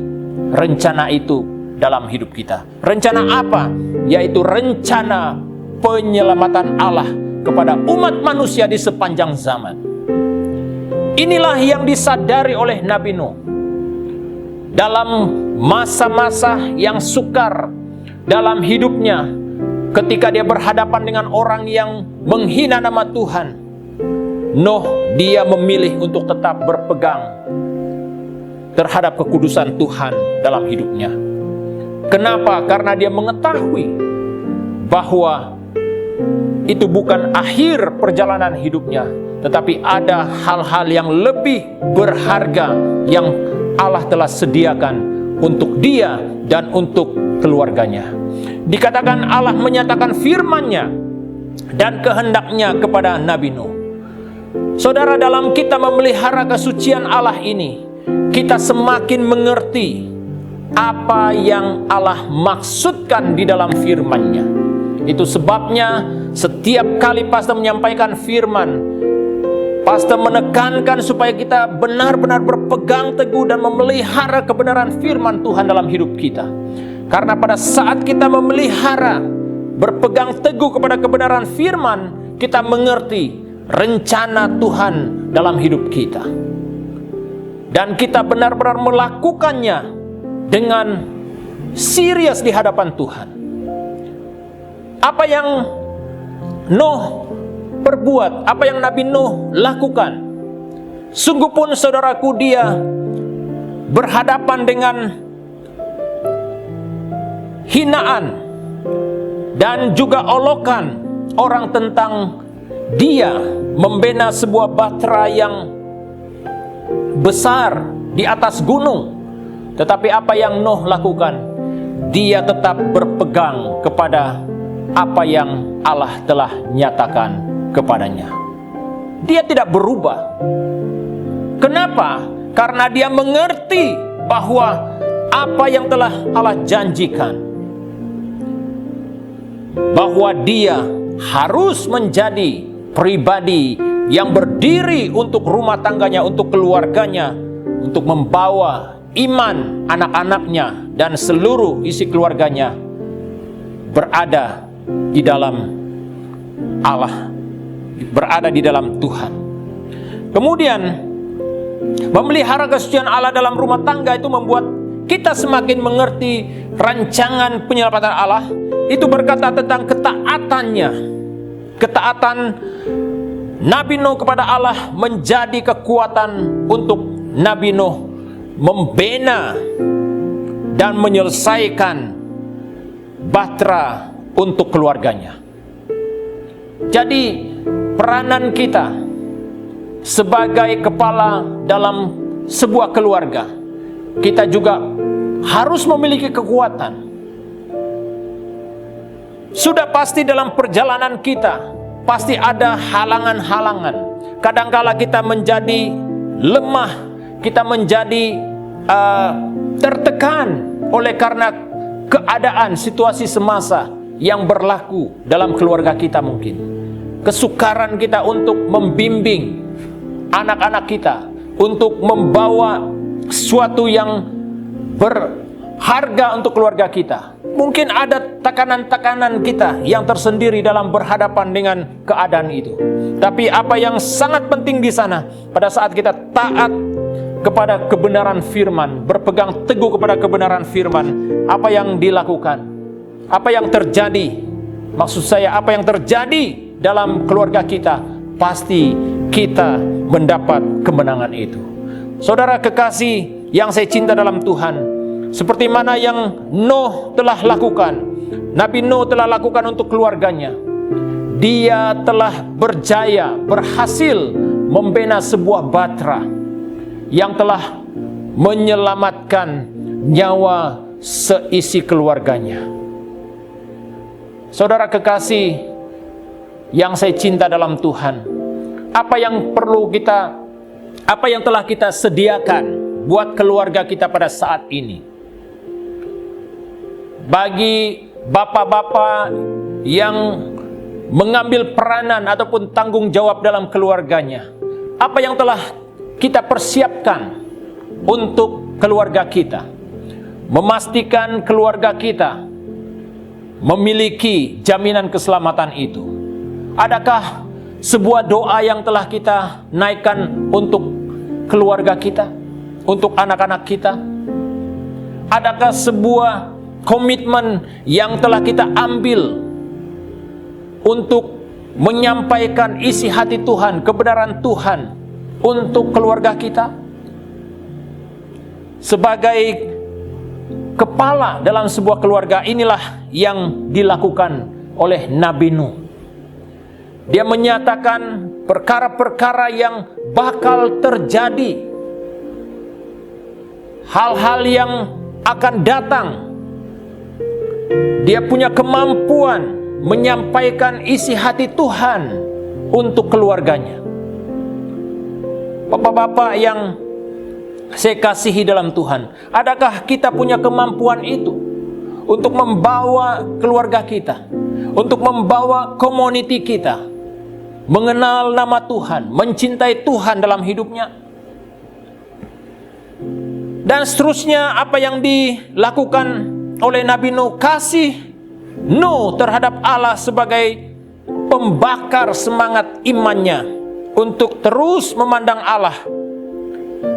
rencana itu dalam hidup kita. Rencana apa? Yaitu rencana penyelamatan Allah kepada umat manusia di sepanjang zaman. Inilah yang disadari oleh Nabi Nuh dalam masa-masa yang sukar dalam hidupnya, ketika dia berhadapan dengan orang yang menghina nama Tuhan. Nuh, dia memilih untuk tetap berpegang terhadap kekudusan Tuhan dalam hidupnya. Kenapa? Karena dia mengetahui bahwa itu bukan akhir perjalanan hidupnya, tetapi ada hal-hal yang lebih berharga yang Allah telah sediakan untuk dia dan untuk keluarganya. Dikatakan Allah menyatakan firman-Nya dan kehendaknya kepada Nabi Nuh. Saudara, dalam kita memelihara kesucian Allah ini, kita semakin mengerti apa yang Allah maksudkan di dalam firman-Nya. Itu sebabnya setiap kali pastor menyampaikan firman, pastor menekankan supaya kita benar-benar berpegang teguh dan memelihara kebenaran firman Tuhan dalam hidup kita. Karena pada saat kita memelihara, berpegang teguh kepada kebenaran firman, kita mengerti rencana Tuhan dalam hidup kita. Dan kita benar-benar melakukannya dengan serius di hadapan Tuhan. Apa yang Nuh perbuat, apa yang Nabi Nuh lakukan, sungguh pun saudaraku, dia berhadapan dengan hinaan dan juga olokan orang tentang dia membina sebuah batra yang besar di atas gunung. Tetapi apa yang Nuh lakukan? Dia tetap berpegang kepada apa yang Allah telah nyatakan kepadanya. Dia tidak berubah. Kenapa? Karena dia mengerti bahwa apa yang telah Allah janjikan, bahwa dia harus menjadi pribadi yang berdiri untuk rumah tangganya, untuk keluarganya, untuk membawa iman anak-anaknya dan seluruh isi keluarganya berada di dalam Allah, berada di dalam Tuhan. Kemudian memelihara kesucian Allah dalam rumah tangga itu membuat kita semakin mengerti rancangan penyelamatan Allah. Itu berkata tentang ketaatannya. Ketaatan Nabi Nuh kepada Allah menjadi kekuatan untuk Nabi Nuh membina dan menyelesaikan batra untuk keluarganya. Jadi peranan kita sebagai kepala dalam sebuah keluarga kita juga harus memiliki kekuatan. Sudah pasti dalam perjalanan kita pasti ada halangan-halangan. Kadangkala kita menjadi lemah, kita menjadi tertekan oleh karena keadaan situasi semasa yang berlaku dalam keluarga kita mungkin. Kesukaran kita untuk membimbing anak-anak kita, untuk membawa sesuatu yang berharga untuk keluarga kita. Mungkin ada tekanan-tekanan kita yang tersendiri dalam berhadapan dengan keadaan itu. Tapi apa yang sangat penting di sana, pada saat kita taat kepada kebenaran firman, berpegang teguh kepada kebenaran firman, apa yang dilakukan, apa yang terjadi, maksud saya apa yang terjadi dalam keluarga kita, pasti kita mendapat kemenangan itu. Saudara kekasih yang saya cinta dalam Tuhan, seperti mana yang Nuh telah lakukan, Nabi Nuh telah lakukan untuk keluarganya. Dia telah berjaya, berhasil membina sebuah batra yang telah menyelamatkan nyawa seisi keluarganya. Saudara kekasih yang saya cinta dalam Tuhan, apa yang telah kita sediakan buat keluarga kita pada saat ini? Bagi bapak-bapak yang mengambil peranan ataupun tanggung jawab dalam keluarganya, apa yang telah kita persiapkan untuk keluarga kita? Memastikan keluarga kita memiliki jaminan keselamatan itu. Adakah sebuah doa yang telah kita naikkan untuk keluarga kita, untuk anak-anak kita? Adakah sebuah komitmen yang telah kita ambil untuk menyampaikan isi hati Tuhan, kebenaran Tuhan untuk keluarga kita? Sebagai kepala dalam sebuah keluarga, inilah yang dilakukan oleh Nabi Nuh. Dia menyatakan perkara-perkara yang bakal terjadi, hal-hal yang akan datang. Dia punya kemampuan menyampaikan isi hati Tuhan untuk keluarganya. Bapak-bapak yang saya kasihi dalam Tuhan, adakah kita punya kemampuan itu untuk membawa keluarga kita, untuk membawa community kita mengenal nama Tuhan, mencintai Tuhan dalam hidupnya? Dan seterusnya, apa yang dilakukan oleh Nabi Nuh, kasih Nuh terhadap Allah sebagai pembakar semangat imannya untuk terus memandang Allah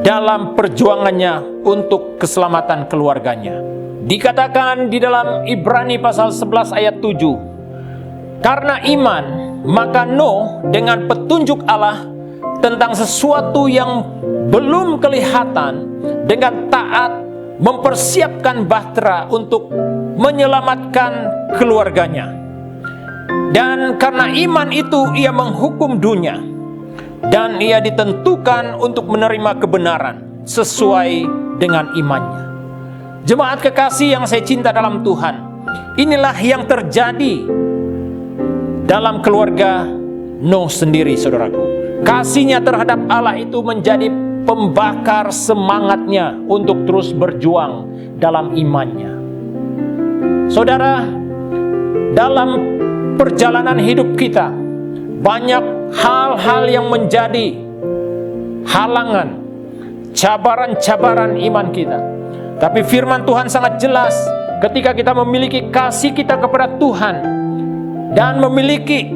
dalam perjuangannya untuk keselamatan keluarganya. Dikatakan di dalam Ibrani pasal 11 ayat 7, karena iman maka Nuh dengan petunjuk Allah tentang sesuatu yang belum kelihatan, dengan taat mempersiapkan bahtera untuk menyelamatkan keluarganya. Dan karena iman itu ia menghukum dunia, dan ia ditentukan untuk menerima kebenaran sesuai dengan imannya. Jemaat kekasih yang saya cinta dalam Tuhan, inilah yang terjadi dalam keluarga Nuh sendiri, saudaraku. Kasihnya terhadap Allah itu menjadi pembakar semangatnya untuk terus berjuang dalam imannya. Saudara, dalam perjalanan hidup kita, banyak hal-hal yang menjadi halangan, cabaran-cabaran iman kita. Tapi firman Tuhan sangat jelas, ketika kita memiliki kasih kita kepada Tuhan dan memiliki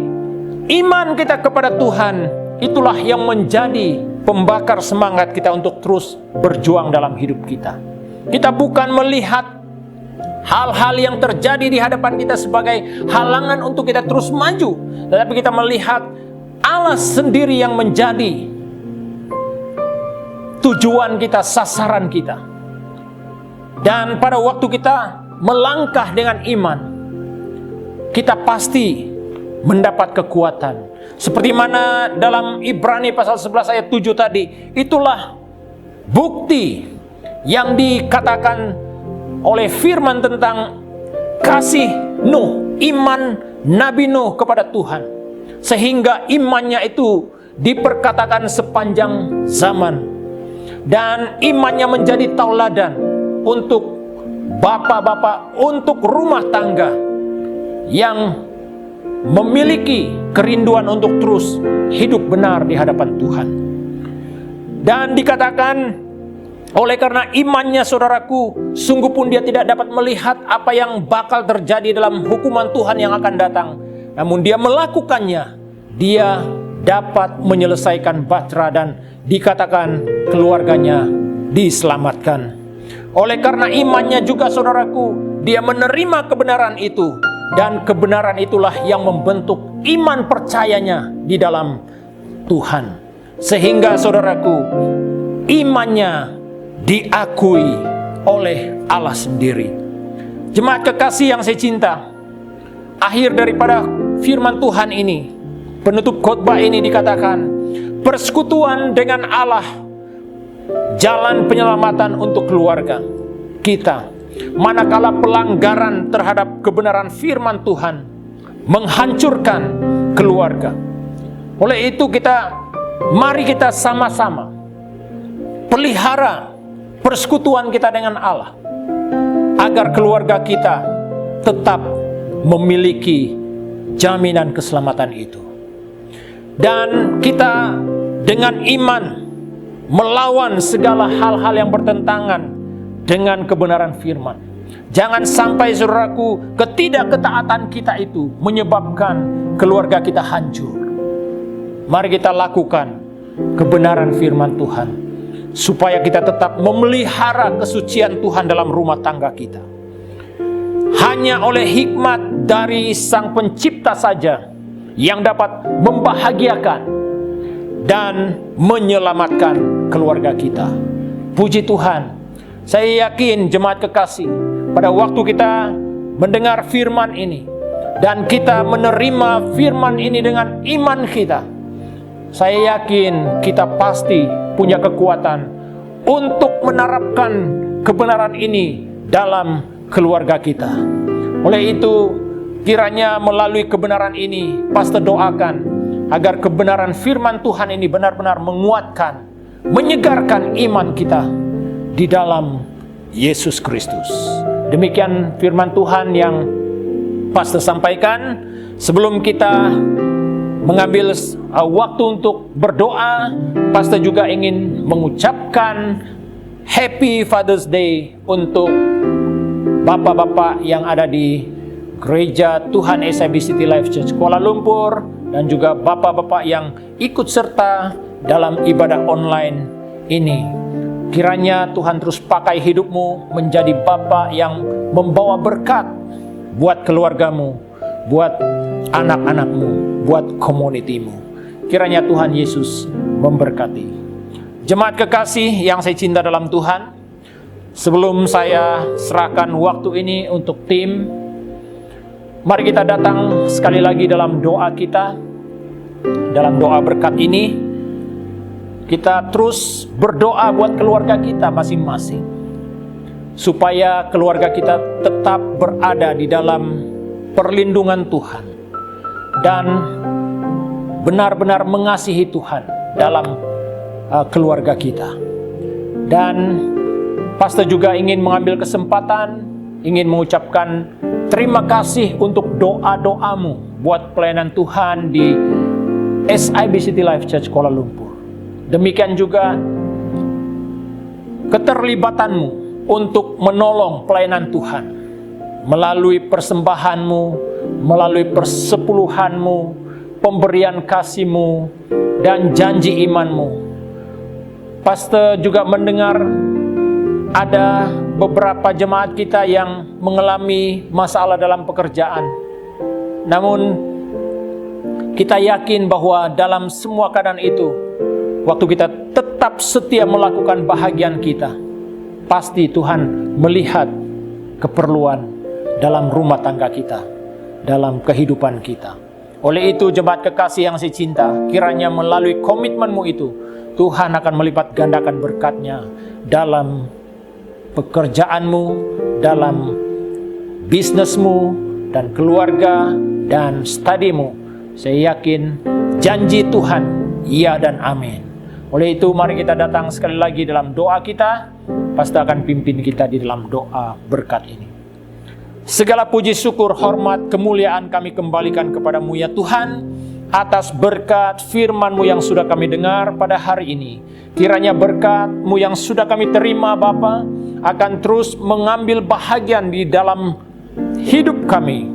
iman kita kepada Tuhan, itulah yang menjadi pembakar semangat kita untuk terus berjuang dalam hidup kita. Kita bukan melihat hal-hal yang terjadi di hadapan kita sebagai halangan untuk kita terus maju, tetapi kita melihat Allah sendiri yang menjadi tujuan kita, sasaran kita. Dan pada waktu kita melangkah dengan iman, kita pasti mendapat kekuatan. Seperti mana dalam Ibrani pasal 11 ayat 7 tadi, itulah bukti yang dikatakan oleh firman tentang kasih Nuh, iman Nabi Nuh kepada Tuhan, sehingga imannya itu diperkatakan sepanjang zaman, dan imannya menjadi tauladan untuk bapak-bapak, untuk rumah tangga yang memiliki kerinduan untuk terus hidup benar di hadapan Tuhan. Dan dikatakan, oleh karena imannya saudaraku, sungguh pun dia tidak dapat melihat apa yang bakal terjadi dalam hukuman Tuhan yang akan datang. Namun dia melakukannya, dia dapat menyelesaikan bahtera dan dikatakan keluarganya diselamatkan. Oleh karena imannya juga saudaraku, dia menerima kebenaran itu, dan kebenaran itulah yang membentuk iman percayanya di dalam Tuhan. Sehingga saudaraku, imannya diakui oleh Allah sendiri. Jemaat kekasih yang saya cinta, akhir daripada firman Tuhan ini, penutup khotbah ini dikatakan, persekutuan dengan Allah, jalan penyelamatan untuk keluarga kita. Manakala pelanggaran terhadap kebenaran firman Tuhan menghancurkan keluarga. Oleh itu mari kita sama-sama pelihara persekutuan kita dengan Allah, agar keluarga kita tetap memiliki jaminan keselamatan itu. Dan kita dengan iman melawan segala hal-hal yang bertentangan dengan kebenaran firman. Jangan sampai saudaraku, ketidakketaatan kita itu menyebabkan keluarga kita hancur. Mari kita lakukan kebenaran firman Tuhan, supaya kita tetap memelihara kesucian Tuhan dalam rumah tangga kita. Hanya oleh hikmat dari Sang Pencipta saja yang dapat membahagiakan dan menyelamatkan keluarga kita. Puji Tuhan. Saya yakin jemaat kekasih, pada waktu kita mendengar firman ini dan kita menerima firman ini dengan iman kita, saya yakin kita pasti punya kekuatan untuk menerapkan kebenaran ini dalam keluarga kita. Oleh itu, kiranya melalui kebenaran ini, pastor doakan agar kebenaran firman Tuhan ini benar-benar menguatkan, menyegarkan iman kita di dalam Yesus Kristus. Demikian firman Tuhan yang pastor sampaikan. Sebelum kita mengambil waktu untuk berdoa, pastor juga ingin mengucapkan Happy Father's Day untuk bapak-bapak yang ada di Gereja Tuhan SIB City Life Church Kuala Lumpur, dan juga bapak-bapak yang ikut serta dalam ibadah online ini. Kiranya Tuhan terus pakai hidupmu menjadi bapak yang membawa berkat buat keluargamu, buat anak-anakmu, buat komunitimu. Kiranya Tuhan Yesus memberkati. Jemaat kekasih yang saya cinta dalam Tuhan, sebelum saya serahkan waktu ini untuk tim, mari kita datang sekali lagi dalam doa kita. Dalam doa berkat ini, kita terus berdoa buat keluarga kita masing-masing, supaya keluarga kita tetap berada di dalam perlindungan Tuhan dan benar-benar mengasihi Tuhan dalam keluarga kita. Dan pastor juga ingin mengambil kesempatan, ingin mengucapkan terima kasih untuk doa-doamu buat pelayanan Tuhan di SIB City Life Church Kuala Lumpur. Demikian juga keterlibatanmu untuk menolong pelayanan Tuhan melalui persembahanmu, melalui persepuluhanmu, pemberian kasihmu, dan janji imanmu. Pastor juga mendengar ada beberapa jemaat kita yang mengalami masalah dalam pekerjaan. Namun kita yakin bahwa dalam semua keadaan itu, waktu kita tetap setia melakukan bahagian kita, pasti Tuhan melihat keperluan dalam rumah tangga kita, dalam kehidupan kita. Oleh itu, jemaat kekasih yang saya cinta, kiranya melalui komitmenmu itu, Tuhan akan melipat gandakan berkat-Nya dalam pekerjaanmu, dalam bisnismu, dan keluarga, dan studimu. Saya yakin janji Tuhan, iya dan amin. Oleh itu mari kita datang sekali lagi dalam doa kita. Pasti akan pimpin kita di dalam doa berkat ini. Segala puji syukur, hormat, kemuliaan kami kembalikan kepadamu ya Tuhan, atas berkat firman-Mu yang sudah kami dengar pada hari ini. Kiranya berkat-Mu yang sudah kami terima Bapa akan terus mengambil bahagian di dalam hidup kami,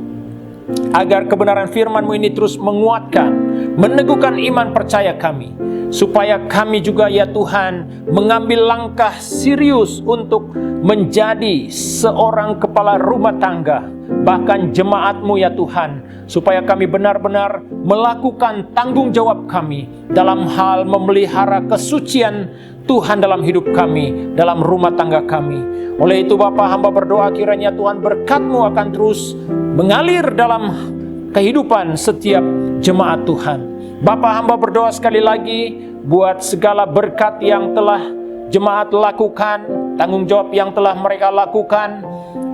agar kebenaran firman-Mu ini terus menguatkan, meneguhkan iman percaya kami, supaya kami juga ya Tuhan mengambil langkah serius untuk menjadi seorang kepala rumah tangga, bahkan jemaat-Mu ya Tuhan, supaya kami benar-benar melakukan tanggung jawab kami dalam hal memelihara kesucian Tuhan dalam hidup kami, dalam rumah tangga kami. Oleh itu Bapa, hamba berdoa kiranya Tuhan berkat-Mu akan terus mengalir dalam kehidupan setiap jemaat Tuhan. Bapa, hamba berdoa sekali lagi buat segala berkat yang telah jemaat lakukan, tanggung jawab yang telah mereka lakukan,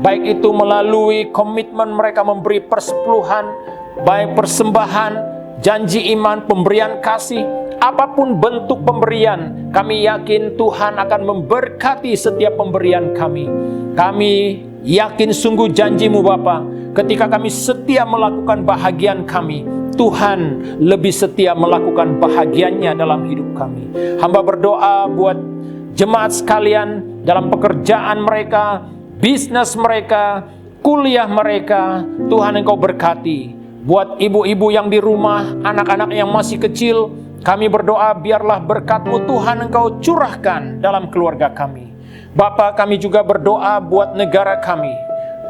baik itu melalui komitmen mereka memberi persepuluhan, baik persembahan, janji iman, pemberian kasih, apapun bentuk pemberian, kami yakin Tuhan akan memberkati setiap pemberian kami. Kami yakin sungguh janji-Mu Bapa, ketika kami setia melakukan bahagian kami, Tuhan lebih setia melakukan bahagiannya dalam hidup kami. Hamba berdoa buat jemaat sekalian dalam pekerjaan mereka, bisnis mereka, kuliah mereka, Tuhan Engkau berkati. Buat ibu-ibu yang di rumah, anak-anak yang masih kecil, kami berdoa biarlah berkat-Mu Tuhan Engkau curahkan dalam keluarga kami. Bapa, kami juga berdoa buat negara kami,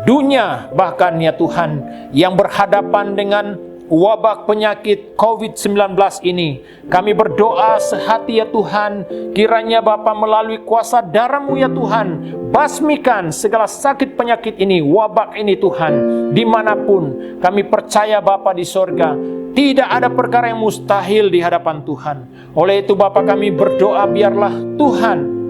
dunia bahkan ya Tuhan, yang berhadapan dengan wabah penyakit COVID-19 ini. Kami berdoa sehati ya Tuhan, kiranya Bapa melalui kuasa darah-Mu ya Tuhan, basmikan segala sakit penyakit ini, wabah ini Tuhan, dimanapun. Kami percaya Bapa di sorga, tidak ada perkara yang mustahil di hadapan Tuhan. Oleh itu Bapa, kami berdoa biarlah Tuhan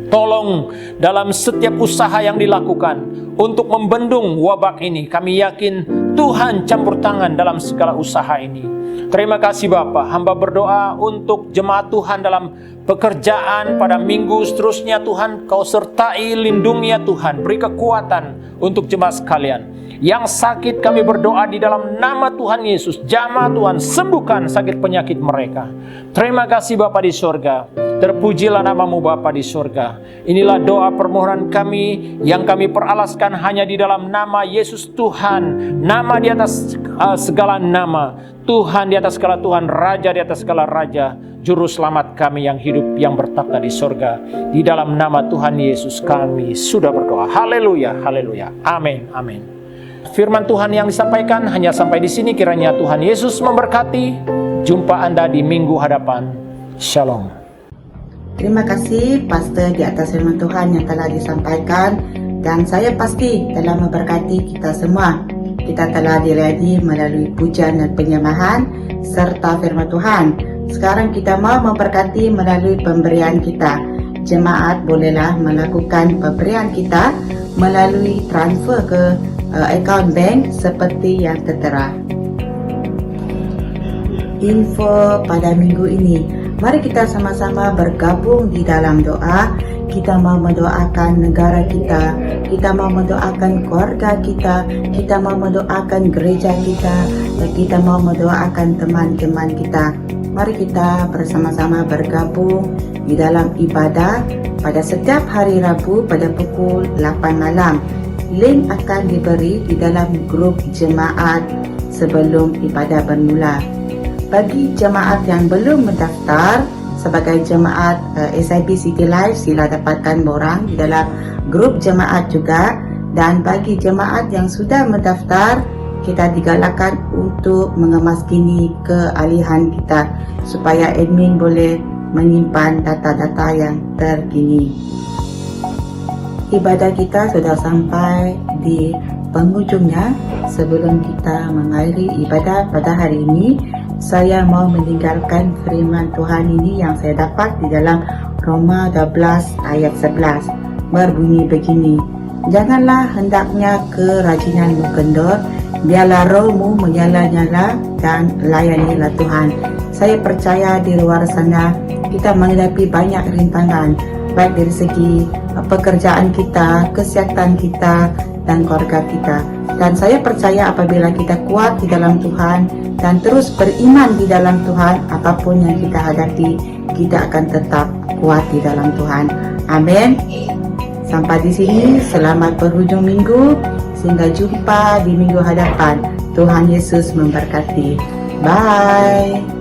tolong dalam setiap usaha yang dilakukan untuk membendung wabah ini. Kami yakin Tuhan campur tangan dalam segala usaha ini. Terima kasih Bapa. Hamba berdoa untuk jemaat Tuhan dalam pekerjaan pada minggu seterusnya. Tuhan Kau sertai, lindungi ya Tuhan. Beri kekuatan untuk jemaat sekalian. Yang sakit kami berdoa di dalam nama Tuhan Yesus. Jamah Tuhan, sembuhkan sakit penyakit mereka. Terima kasih Bapa di sorga. Terpujilah nama-Mu Bapa di sorga. Inilah doa permohonan kami yang kami peralaskan hanya di dalam nama Yesus Tuhan. Nama di atas segala nama. Tuhan di atas segala Tuhan. Raja di atas segala raja. Juru selamat kami yang hidup, yang bertakhta di sorga. Di dalam nama Tuhan Yesus kami sudah berdoa. Haleluya, haleluya. Amin, amin. Firman Tuhan yang disampaikan hanya sampai di sini. Kiranya Tuhan Yesus memberkati. Jumpa Anda di minggu hadapan. Shalom. Terima kasih Pastor di atas firman Tuhan yang telah disampaikan, dan saya pasti telah memberkati kita semua. Kita telah dilayani melalui pujian dan penyembahan serta firman Tuhan. Sekarang kita mau memberkati melalui pemberian kita. Jemaat bolehlah melakukan pemberian kita melalui transfer ke akaun bank seperti yang tertera. Info pada minggu ini, mari kita sama-sama bergabung di dalam doa. Kita mau mendoakan negara kita, kita mau mendoakan keluarga kita, kita mau mendoakan gereja kita, dan kita mau mendoakan teman-teman kita. Mari kita bersama-sama bergabung di dalam ibadah pada setiap hari Rabu pada pukul 8 malam. Link akan diberi di dalam grup jemaat sebelum ibadah bermula. Bagi jemaat yang belum mendaftar sebagai jemaat SIB City Life, sila dapatkan borang di dalam grup jemaat juga. Dan bagi jemaat yang sudah mendaftar, kita digalakkan untuk mengemas-kini kealihan kita supaya admin boleh menyimpan data-data yang terkini. Ibadah kita sudah sampai di penghujungnya. Sebelum kita mengakhiri ibadah pada hari ini, saya mau meninggalkan firman Tuhan ini yang saya dapat di dalam Roma 12 ayat 11. berbunyi begini. Janganlah hendaknya kerajinanmu kendor, biarlah rohmu menyala-nyala dan layanilah Tuhan. Saya percaya di luar sana kita menghadapi banyak rintangan, baik dari segi pekerjaan kita, kesehatan kita, dan keluarga kita. Dan saya percaya apabila kita kuat di dalam Tuhan dan terus beriman di dalam Tuhan, apapun yang kita hadapi, kita akan tetap kuat di dalam Tuhan. Amin. Sampai di sini, selamat berhujung minggu. Sehingga jumpa di minggu hadapan. Tuhan Yesus memberkati. Bye.